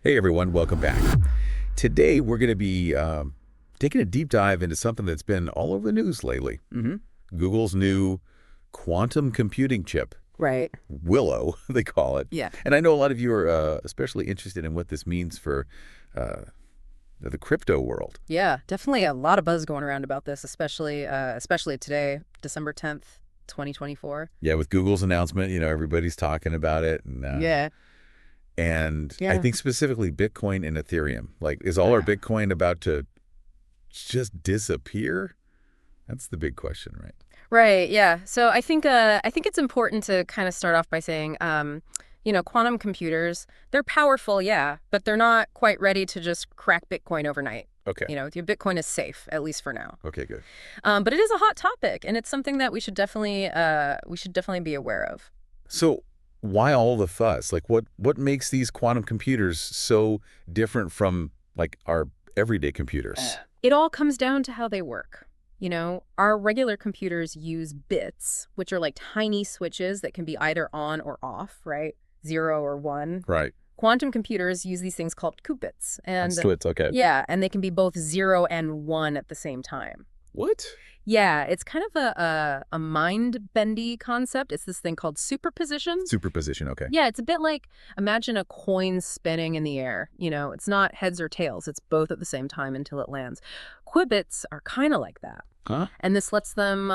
Hey everyone, welcome back. Today we're going to be taking a deep dive into something that's been all over the news lately. Google's new quantum computing chip. Right. Willow, they call it. Yeah. And I know a lot of you are especially interested in what this means for the crypto world. Yeah, definitely a lot of buzz going around about this, especially today, December 10th, 2024. Yeah, with Google's announcement, everybody's talking about it. And, Yeah. And Yeah. I think specifically Bitcoin and Ethereum. Like, is all our Bitcoin about to just disappear? That's the big question, right? Right, yeah. So I think it's important to kind of start off by saying, quantum computers, they're powerful, yeah, but they're not quite ready to just crack Bitcoin overnight. Okay. Your Bitcoin is safe, at least for now. Okay, good. But it is a hot topic, and it's something that we should definitely be aware of. So why all the fuss? Like, what makes these quantum computers so different from, like, our everyday computers? It all comes down to how they work. Our regular computers use bits, which are like tiny switches that can be either on or off, right? 0 or 1. Right. Quantum computers use these things called qubits. And Qubits, okay. yeah, and they can be both 0 and 1 at the same time. What? Yeah, it's kind of a mind-bendy concept. It's this thing called superposition. Superposition, okay. Yeah, it's a bit like, imagine a coin spinning in the air. It's not heads or tails. It's both at the same time until it lands. Qubits are kind of like that. Huh? And this lets them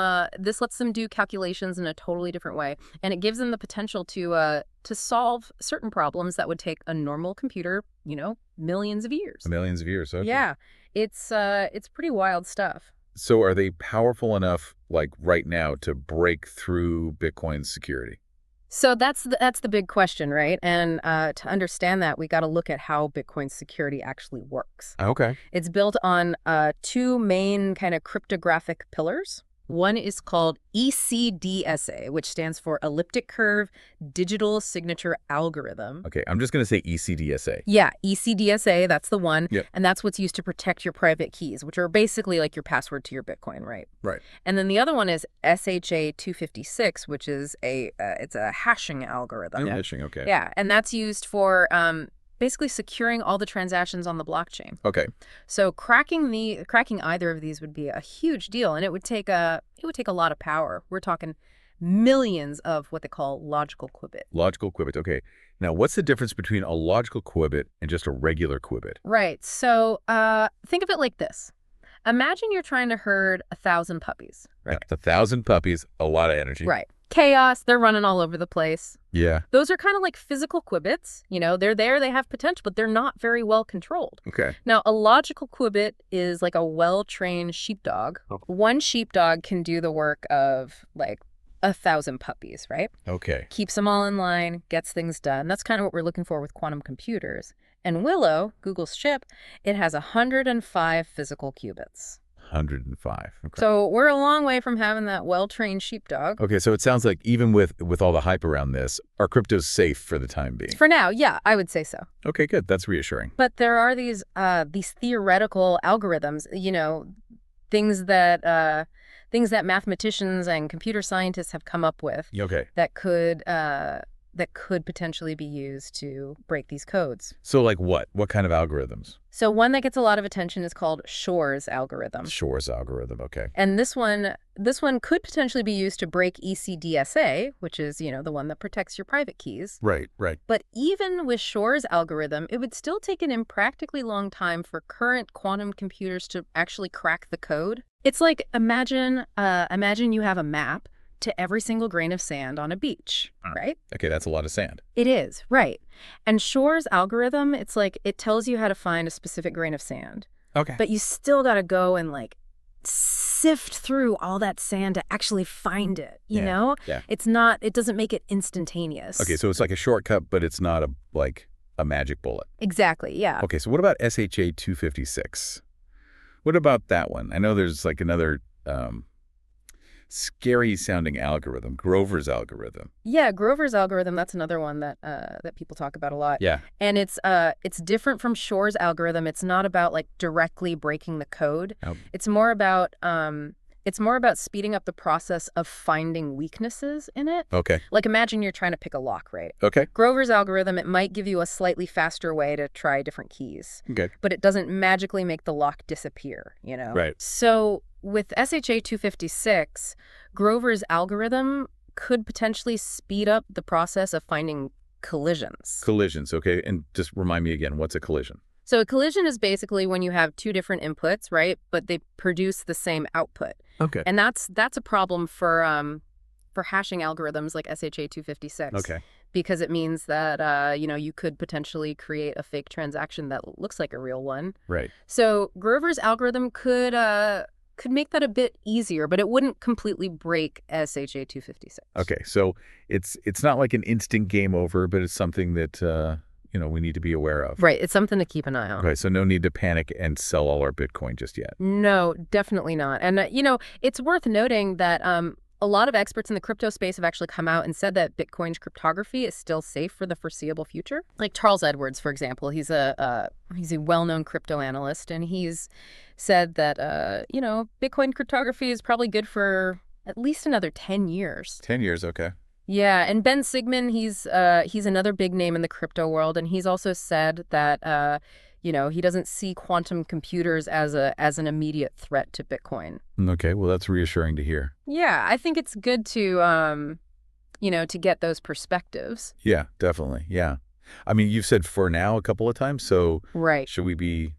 do calculations in a totally different way, and it gives them the potential to solve certain problems that would take a normal computer, millions of years. Millions of years, okay. Yeah, it's pretty wild stuff. So are they powerful enough, like, right now to break through Bitcoin's security? So that's the big question, right? And to understand that, we got to look at how Bitcoin's security actually works. Okay. It's built on two main kind of cryptographic pillars. One is called ECDSA, which stands for Elliptic Curve Digital Signature Algorithm. Okay, I'm just going to say ECDSA. Yeah, ECDSA, that's the one. Yep. And that's what's used to protect your private keys, which are basically like your password to your Bitcoin, right? Right. And then the other one is SHA-256, which is it's a hashing algorithm. Hashing, okay. Yeah, and that's used for basically securing all the transactions on the blockchain. Okay. So cracking either of these would be a huge deal, and it would take a lot of power. We're talking millions of what they call logical qubit. Logical qubit, okay. Now, what's the difference between a logical qubit and just a regular qubit? Right. So think of it like this. Imagine you're trying to herd 1,000 puppies. Right. 1,000 puppies, a lot of energy. Right. Chaos, they're running all over the place. Yeah. Those are kind of like physical qubits. They're there, they have potential, but they're not very well controlled. Okay. Now, a logical qubit is like a well-trained sheepdog. Oh. One sheepdog can do the work of like 1,000 puppies, right? Okay. Keeps them all in line, gets things done. That's kind of what we're looking for with quantum computers. And Willow, Google's chip, it has 105 physical qubits. 105. Okay. So we're a long way from having that well-trained sheepdog. Okay, so it sounds like even with all the hype around this, our crypto's safe for the time being. For now, yeah, I would say so. Okay, good. That's reassuring. But there are these theoretical algorithms, things that mathematicians and computer scientists have come up with Okay. that could potentially be used to break these codes. So, like what? What kind of algorithms? So one that gets a lot of attention is called Shor's algorithm. Shor's algorithm, okay. And this one could potentially be used to break ECDSA, which is, the one that protects your private keys. Right, right. But even with Shor's algorithm, it would still take an impractically long time for current quantum computers to actually crack the code. It's like, imagine you have a map to every single grain of sand on a beach, right? Okay, that's a lot of sand. It is, right. And Shor's algorithm, it's like it tells you how to find a specific grain of sand. Okay. But you still got to go and sift through all that sand to actually find it, you know? Yeah. It doesn't make it instantaneous. Okay, so it's like a shortcut, but it's not a magic bullet. Exactly, yeah. Okay, so what about SHA-256? What about that one? I know there's like another scary sounding algorithm, Grover's algorithm. Yeah, Grover's algorithm, that's another one that people talk about a lot. Yeah. And it's different from Shor's algorithm. It's not about directly breaking the code. Oh. It's more about It's more about speeding up the process of finding weaknesses in it. Okay. Like imagine you're trying to pick a lock, right? Okay. Grover's algorithm, it might give you a slightly faster way to try different keys. Okay. But it doesn't magically make the lock disappear, you know? Right. So with SHA-256, Grover's algorithm could potentially speed up the process of finding collisions. Collisions, okay. And just remind me again, what's a collision? So a collision is basically when you have two different inputs, right? But they produce the same output. Okay. And that's a problem for hashing algorithms like SHA-256. Okay. Because it means that you could potentially create a fake transaction that looks like a real one. Right. So Grover's algorithm could make that a bit easier, but it wouldn't completely break SHA-256. Okay. So it's not like an instant game over, but it's something that we need to be aware of. Right. It's something to keep an eye on. Okay. So no need to panic and sell all our Bitcoin just yet. No, definitely not. And, it's worth noting that a lot of experts in the crypto space have actually come out and said that Bitcoin's cryptography is still safe for the foreseeable future. Like Charles Edwards, for example, he's a well-known crypto analyst, and he's said that, Bitcoin cryptography is probably good for at least another 10 years. 10 years, okay. Yeah, and Ben Sigmund, he's another big name in the crypto world, and he's also said that he doesn't see quantum computers as an immediate threat to Bitcoin. Okay, well that's reassuring to hear. Yeah, I think it's good to to get those perspectives. Yeah, definitely. Yeah. I mean, you've said for now a couple of times, so Right. should we be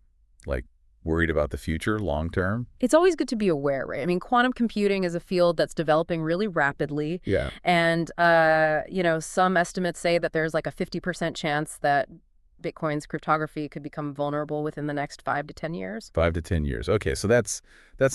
worried about the future long term? It's always good to be aware, right? I mean, quantum computing is a field that's developing really rapidly. Yeah. And, some estimates say that there's like a 50% chance that Bitcoin's cryptography could become vulnerable within the next 5 to 10 years. 5 to 10 years. Okay, so that's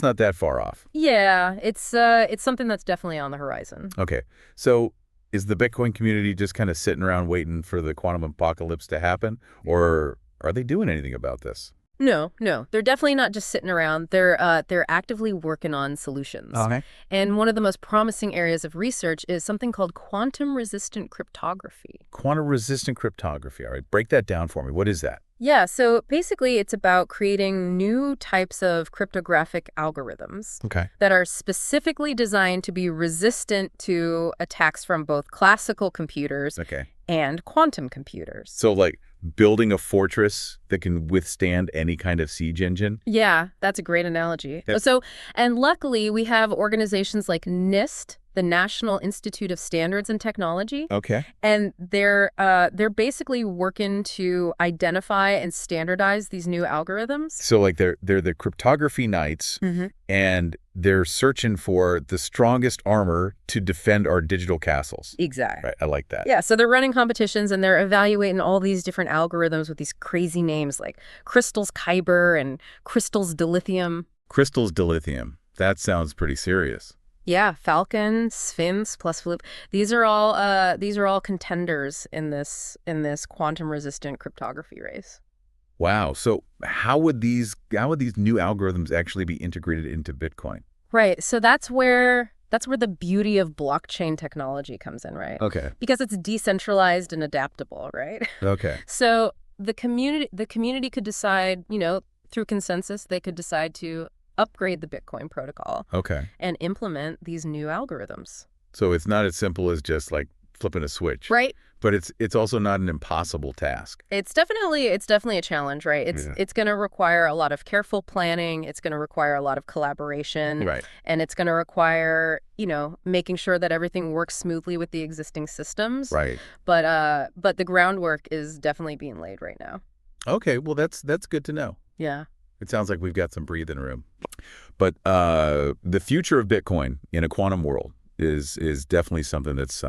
not that far off. Yeah, it's something that's definitely on the horizon. Okay, so is the Bitcoin community just kind of sitting around waiting for the quantum apocalypse to happen, or are they doing anything about this? No, they're definitely not just sitting around. They're actively working on solutions. Okay. And one of the most promising areas of research is something called quantum-resistant cryptography. Quantum-resistant cryptography. All right, break that down for me. What is that? Yeah, so basically it's about creating new types of cryptographic algorithms that are specifically designed to be resistant to attacks from both classical computers and quantum computers. So building a fortress that can withstand any kind of siege engine? Yeah, that's a great analogy. Yep. So, and luckily we have organizations like NIST, the National Institute of Standards and Technology. Okay. And they're basically working to identify and standardize these new algorithms. So they're the cryptography knights, and they're searching for the strongest armor to defend our digital castles. Exactly. Right. I like that. Yeah. So they're running competitions and they're evaluating all these different algorithms with these crazy names like Crystal's Kyber and Crystal's Dilithium. Crystal's Dilithium. That sounds pretty serious. Yeah, Falcon, Sphinx, plus Flip. These are all contenders in this quantum-resistant cryptography race. Wow. So how would these new algorithms actually be integrated into Bitcoin? Right. So that's where the beauty of blockchain technology comes in, right? Okay. Because it's decentralized and adaptable, right? Okay. So the community could decide, through consensus, they could decide to upgrade the Bitcoin protocol and implement these new algorithms. So it's not as simple as just flipping a switch. Right. But it's also not an impossible task. It's definitely a challenge, right? It's going to require a lot of careful planning. It's going to require a lot of collaboration. Right. And it's going to require, making sure that everything works smoothly with the existing systems. Right. But the groundwork is definitely being laid right now. Okay, well that's good to know. Yeah. It sounds like we've got some breathing room. But the future of Bitcoin in a quantum world is definitely something that's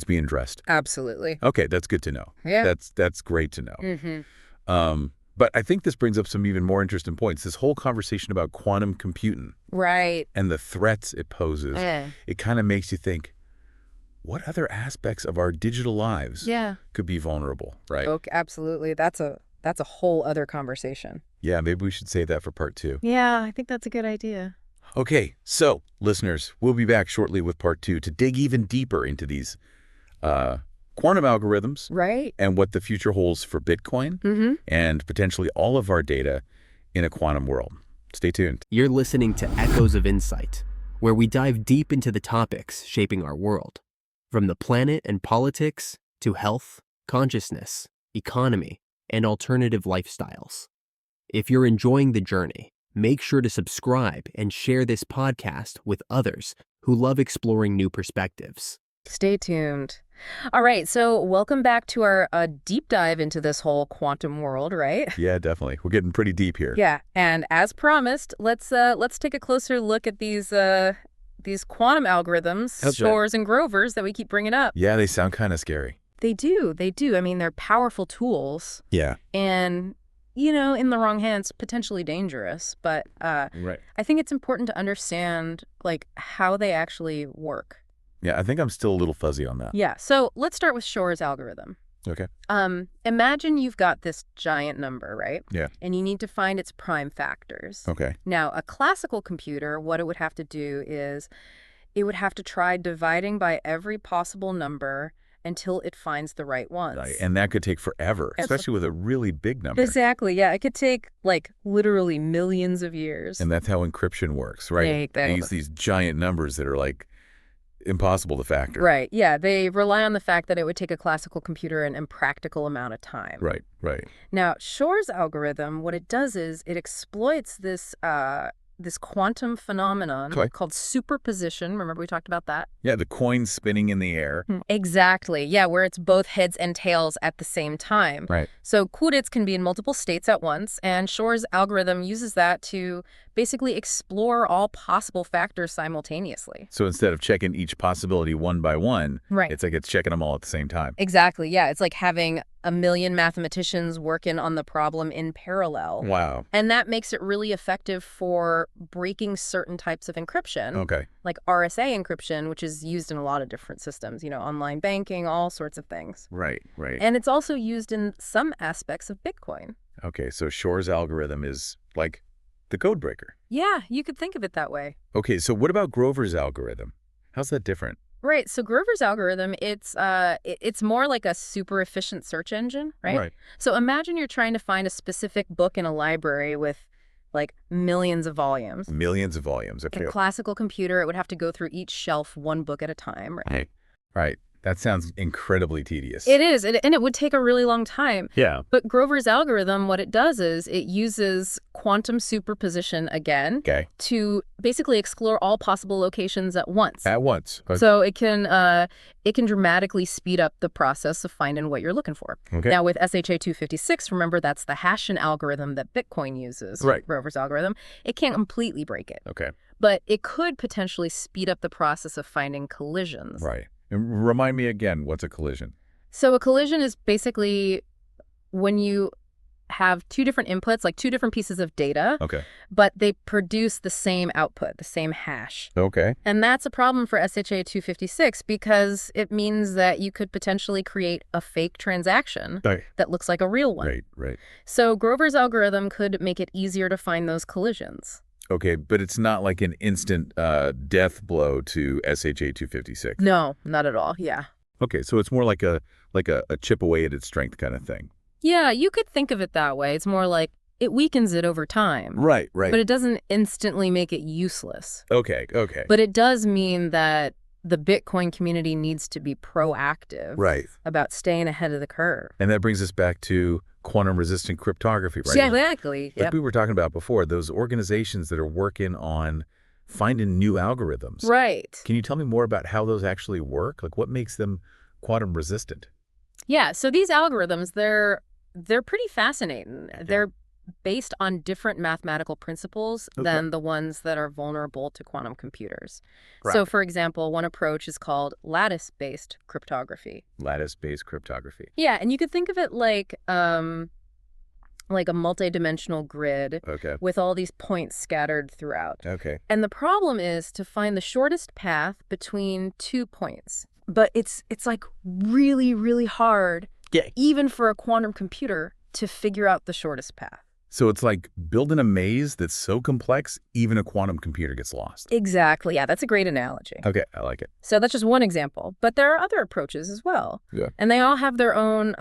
being addressed. Absolutely. Okay, that's good to know. Yeah. That's great to know. But I think this brings up some even more interesting points. This whole conversation about quantum computing. Right. And the threats it poses. It kind of makes you think, what other aspects of our digital lives could be vulnerable, right? Okay, absolutely. That's a whole other conversation. Yeah, maybe we should save that for part 2. Yeah, I think that's a good idea. Okay, so listeners, we'll be back shortly with part 2 to dig even deeper into these quantum algorithms, right, and what the future holds for Bitcoin and potentially all of our data in a quantum world. Stay tuned. You're listening to Echoes of Insight, where we dive deep into the topics shaping our world, from the planet and politics to health, consciousness, economy, and alternative lifestyles. If you're enjoying the journey, make sure to subscribe and share this podcast with others who love exploring new perspectives. Stay tuned. All right, so welcome back to our deep dive into this whole quantum world, right? Yeah, definitely. We're getting pretty deep here. Yeah, and as promised, let's take a closer look at these quantum algorithms, Shors and Grovers that we keep bringing up. Yeah, they sound kind of scary. They do. I mean, they're powerful tools. Yeah. And, in the wrong hands, potentially dangerous. But right. I think it's important to understand, how they actually work. Yeah, I think I'm still a little fuzzy on that. Yeah, so let's start with Shor's algorithm. Okay. Imagine you've got this giant number, right? Yeah. And you need to find its prime factors. Okay. Now, a classical computer, what it would have to do is it would have to try dividing by every possible number until it finds the right ones. Right. And that could take forever, especially with a really big number. Exactly, yeah. It could take, literally millions of years. And that's how encryption works, right? Yeah, exactly. They use these giant numbers that are, impossible to factor. Right, yeah. They rely on the fact that it would take a classical computer an impractical amount of time. Right. Now, Shor's algorithm, what it does is it exploits this quantum phenomenon called superposition. Remember we talked about that? Yeah, the coin spinning in the air. Exactly. Yeah, where it's both heads and tails at the same time. Right. So qubits can be in multiple states at once, and Shor's algorithm uses that to basically explore all possible factors simultaneously. So instead of checking each possibility one by one, right, it's like it's checking them all at the same time. Exactly. Yeah, it's like having a million mathematicians working on the problem in parallel. Wow. And that makes it really effective for breaking certain types of encryption. Okay. Like RSA encryption, which is used in a lot of different systems, online banking, all sorts of things. Right. And it's also used in some aspects of Bitcoin. Okay, so Shor's algorithm is like the code breaker. Yeah, you could think of it that way. Okay, so what about Grover's algorithm? How's that different? Right. So Grover's algorithm, it's more like a super efficient search engine, right? Right. So imagine you're trying to find a specific book in a library with millions of volumes. Millions of volumes. Okay. A classical computer, it would have to go through each shelf one book at a time. Right. That sounds incredibly tedious. It is, and it would take a really long time. Yeah. But Grover's algorithm, what it does is it uses quantum superposition again to basically explore all possible locations at once. At once. Okay. So it can dramatically speed up the process of finding what you're looking for. Okay. Now with SHA-256, remember that's the hashing algorithm that Bitcoin uses. Right. Grover's algorithm. It can't completely break it. Okay. But it could potentially speed up the process of finding collisions. Right. And remind me again, what's a collision? So a collision is basically when you have two different inputs, two different pieces of data, but they produce the same output, the same hash. Okay. And that's a problem for SHA-256 because it means that you could potentially create a fake transaction that looks like a real one. Right. So Grover's algorithm could make it easier to find those collisions. Okay, but it's not like an instant death blow to SHA-256. No, not at all. Yeah. Okay, so it's more like a chip away at its strength kind of thing. Yeah, you could think of it that way. It's more like it weakens it over time. Right. But it doesn't instantly make it useless. Okay. But it does mean that the Bitcoin community needs to be proactive about staying ahead of the curve. And that brings us back to quantum-resistant cryptography, right? Yeah, exactly. Like we were talking about before, those organizations that are working on finding new algorithms. Right. Can you tell me more about how those actually work? Like what makes them quantum-resistant? Yeah, so these algorithms, they're pretty fascinating. Yeah. They're based on different mathematical principles than the ones that are vulnerable to quantum computers. Right. So, for example, one approach is called lattice-based cryptography. Lattice-based cryptography. Yeah, and you could think of it like a multi-dimensional grid with all these points scattered throughout. Okay. And the problem is to find the shortest path between 2 points. But it's really, really hard, even for a quantum computer, to figure out the shortest path. So it's like building a maze that's so complex, even a quantum computer gets lost. Exactly. Yeah, that's a great analogy. Okay, I like it. So that's just one example. But there are other approaches as well. Yeah. And they all have their own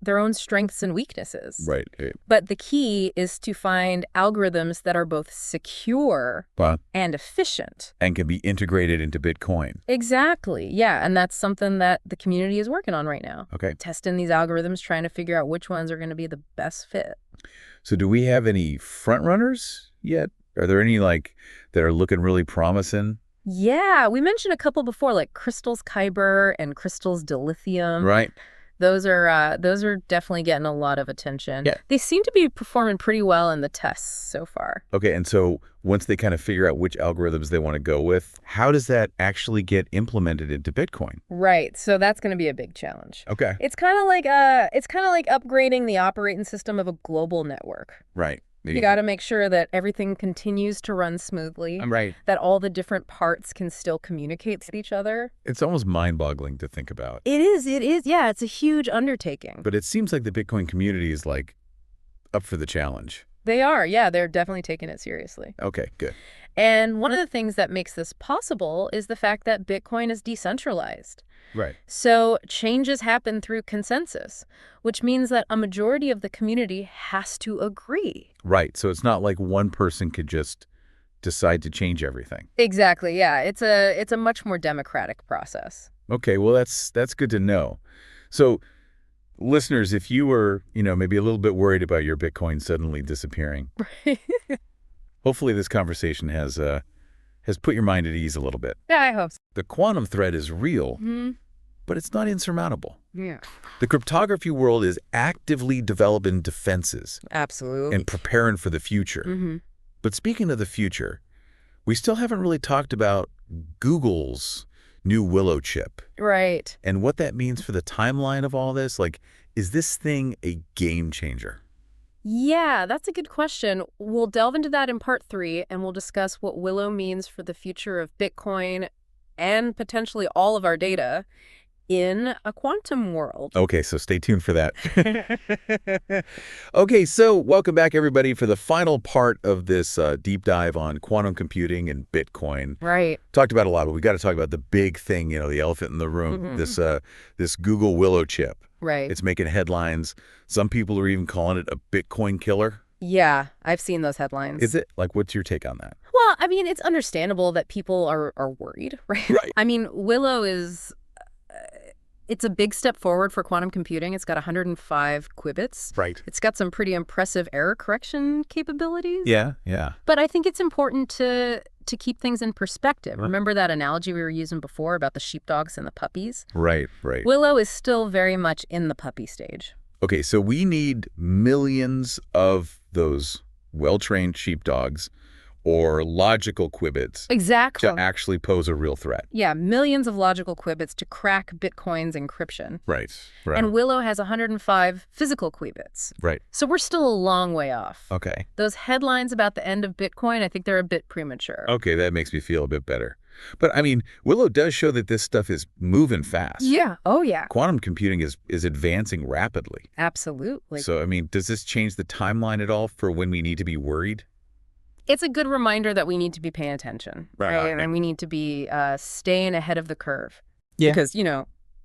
their own strengths and weaknesses. Right. But the key is to find algorithms that are both secure and efficient. And can be integrated into Bitcoin. Exactly. Yeah. And that's something that the community is working on right now. Okay. Testing these algorithms, trying to figure out which ones are going to be the best fit. So do we have any front runners yet? Are there any that are looking really promising? Yeah, we mentioned a couple before, like Crystal's Kyber and Crystal's Dilithium. Right. Those are definitely getting a lot of attention. Yeah. They seem to be performing pretty well in the tests so far. Okay, and so once they kind of figure out which algorithms they want to go with, how does that actually get implemented into Bitcoin? Right. So that's going to be a big challenge. Okay. It's kind of like upgrading the operating system of a global network. Right. You got to make sure that everything continues to run smoothly. Right. That all the different parts can still communicate with each other. It's almost mind-boggling to think about. It is. Yeah, it's a huge undertaking. But it seems like the Bitcoin community is up for the challenge. They are. Yeah, they're definitely taking it seriously. Okay, good. And one of the things that makes this possible is the fact that Bitcoin is decentralized. Right. So changes happen through consensus, which means that a majority of the community has to agree. Right. So it's not like one person could just decide to change everything. Exactly. Yeah. It's a much more democratic process. Okay. Well, that's good to know. So listeners, if you were, maybe a little bit worried about your Bitcoin suddenly disappearing, hopefully this conversation has put your mind at ease a little bit. Yeah, I hope so. The quantum threat is real, but it's not insurmountable. Yeah. The cryptography world is actively developing defenses. Absolutely. And preparing for the future. But speaking of the future, we still haven't really talked about Google's new Willow Chip. Right. And what that means for the timeline of all this. Is this thing a game changer? Yeah, that's a good question. We'll delve into that in part 3, and we'll discuss what Willow means for the future of Bitcoin and potentially all of our data in a quantum world. Okay, so stay tuned for that. Okay, so welcome back, everybody, for the final part of this deep dive on quantum computing and Bitcoin. Right. Talked about a lot, but we got to talk about the big thing, the elephant in the room, this Google Willow Chip. Right. It's making headlines. Some people are even calling it a Bitcoin killer. Yeah, I've seen those headlines. Is it? What's your take on that? Well, I mean, it's understandable that people are worried, right? Right. I mean, Willow is... it's a big step forward for quantum computing. It's got 105 qubits. Right. It's got some pretty impressive error correction capabilities. Yeah. But I think it's important to keep things in perspective. Remember that analogy we were using before about the sheepdogs and the puppies? Right. Willow is still very much in the puppy stage. Okay, so we need millions of those well-trained sheepdogs or logical qubits Exactly. to actually pose a real threat. Yeah, millions of logical qubits to crack Bitcoin's encryption. Right. And Willow has 105 physical qubits. Right. So we're still a long way off. Okay. Those headlines about the end of Bitcoin, I think they're a bit premature. Okay, that makes me feel a bit better. But, I mean, Willow does show that this stuff is moving fast. Yeah. Oh, yeah. Quantum computing is advancing rapidly. Absolutely. So, I mean, does this change the timeline at all for when we need to be worried? It's a good reminder that we need to be paying attention. Right? And we need to be staying ahead of the curve. Yeah. Because,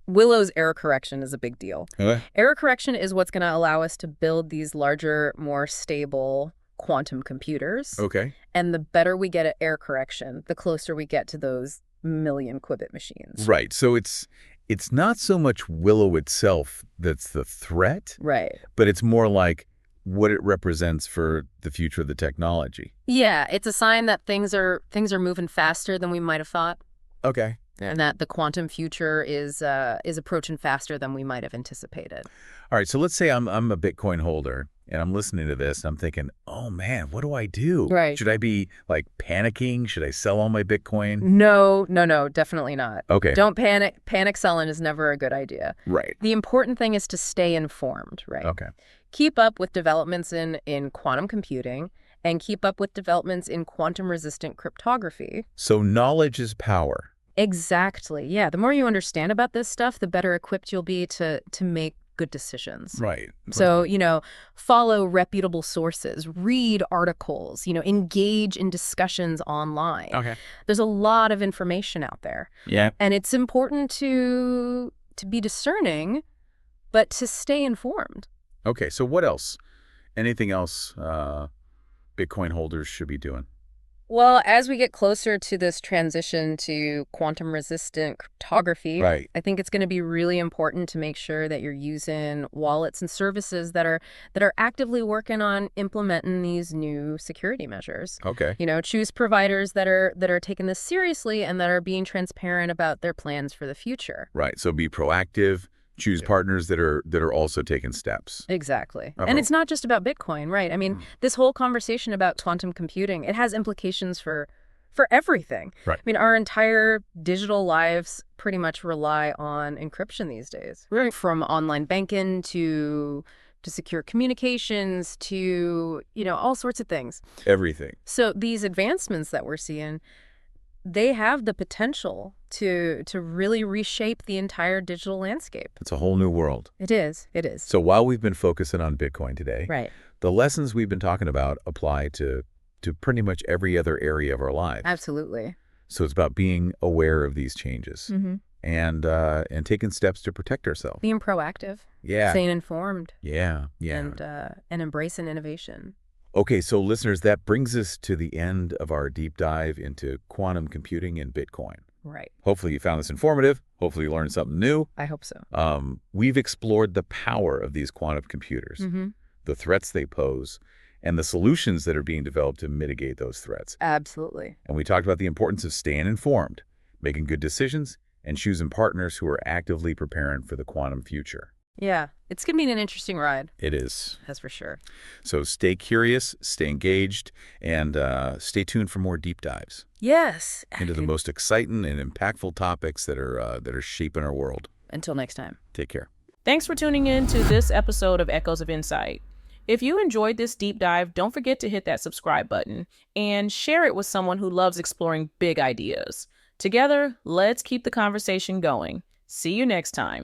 Willow's error correction is a big deal. Okay. Error correction is what's going to allow us to build these larger, more stable quantum computers. Okay. And the better we get at error correction, the closer we get to those million qubit machines. Right. So it's not so much Willow itself that's the threat. Right. But it's more like what it represents for the future of the technology. Yeah, it's a sign that things are moving faster than we might have thought. Okay. And that the quantum future is approaching faster than we might have anticipated. All right, so let's say I'm a Bitcoin holder and I'm listening to this and I'm thinking, oh man, what do I do? Right. Should I be panicking? Should I sell all my Bitcoin? No, definitely not. Okay. Don't panic. Panic selling is never a good idea. Right. The important thing is to stay informed, right? Okay. Keep up with developments in quantum computing and keep up with developments in quantum-resistant cryptography. So knowledge is power. Exactly. Yeah. The more you understand about this stuff, the better equipped you'll be to make good decisions. Right. So, follow reputable sources, read articles, engage in discussions online. Okay. There's a lot of information out there. Yeah. And it's important to be discerning, but to stay informed. Okay, so what else? Anything else Bitcoin holders should be doing? Well, as we get closer to this transition to quantum-resistant cryptography, Right. I think it's going to be really important to make sure that you're using wallets and services that are actively working on implementing these new security measures. Okay. Choose providers that are taking this seriously and that are being transparent about their plans for the future. Right. So be proactive. Choose partners that are also taking steps. Exactly. Uh-oh. And it's not just about Bitcoin, right? I mean, this whole conversation about quantum computing, it has implications for everything. Right. I mean, our entire digital lives pretty much rely on encryption these days. Right. From online banking to secure communications to, all sorts of things. Everything. So these advancements that we're seeing, they have the potential to really reshape the entire digital landscape. It's a whole new world. It is. It is. So while we've been focusing on Bitcoin today, Right. the lessons we've been talking about apply to pretty much every other area of our lives. Absolutely. So it's about being aware of these changes Mm-hmm. and taking steps to protect ourselves. Being proactive. Yeah. Staying informed. Yeah. And embracing innovation. Okay, so listeners, that brings us to the end of our deep dive into quantum computing and Bitcoin. Right. Hopefully you found this informative. Hopefully you learned something new. I hope so. We've explored the power of these quantum computers, Mm-hmm. the threats they pose, and the solutions that are being developed to mitigate those threats. Absolutely. And we talked about the importance of staying informed, making good decisions, and choosing partners who are actively preparing for the quantum future. Yeah. It's going to be an interesting ride. It is. That's for sure. So stay curious, stay engaged, and stay tuned for more deep dives Yes. into the most exciting and impactful topics that are shaping our world. Until next time. Take care. Thanks for tuning in to this episode of Echoes of Insight. If you enjoyed this deep dive, don't forget to hit that subscribe button and share it with someone who loves exploring big ideas. Together, let's keep the conversation going. See you next time.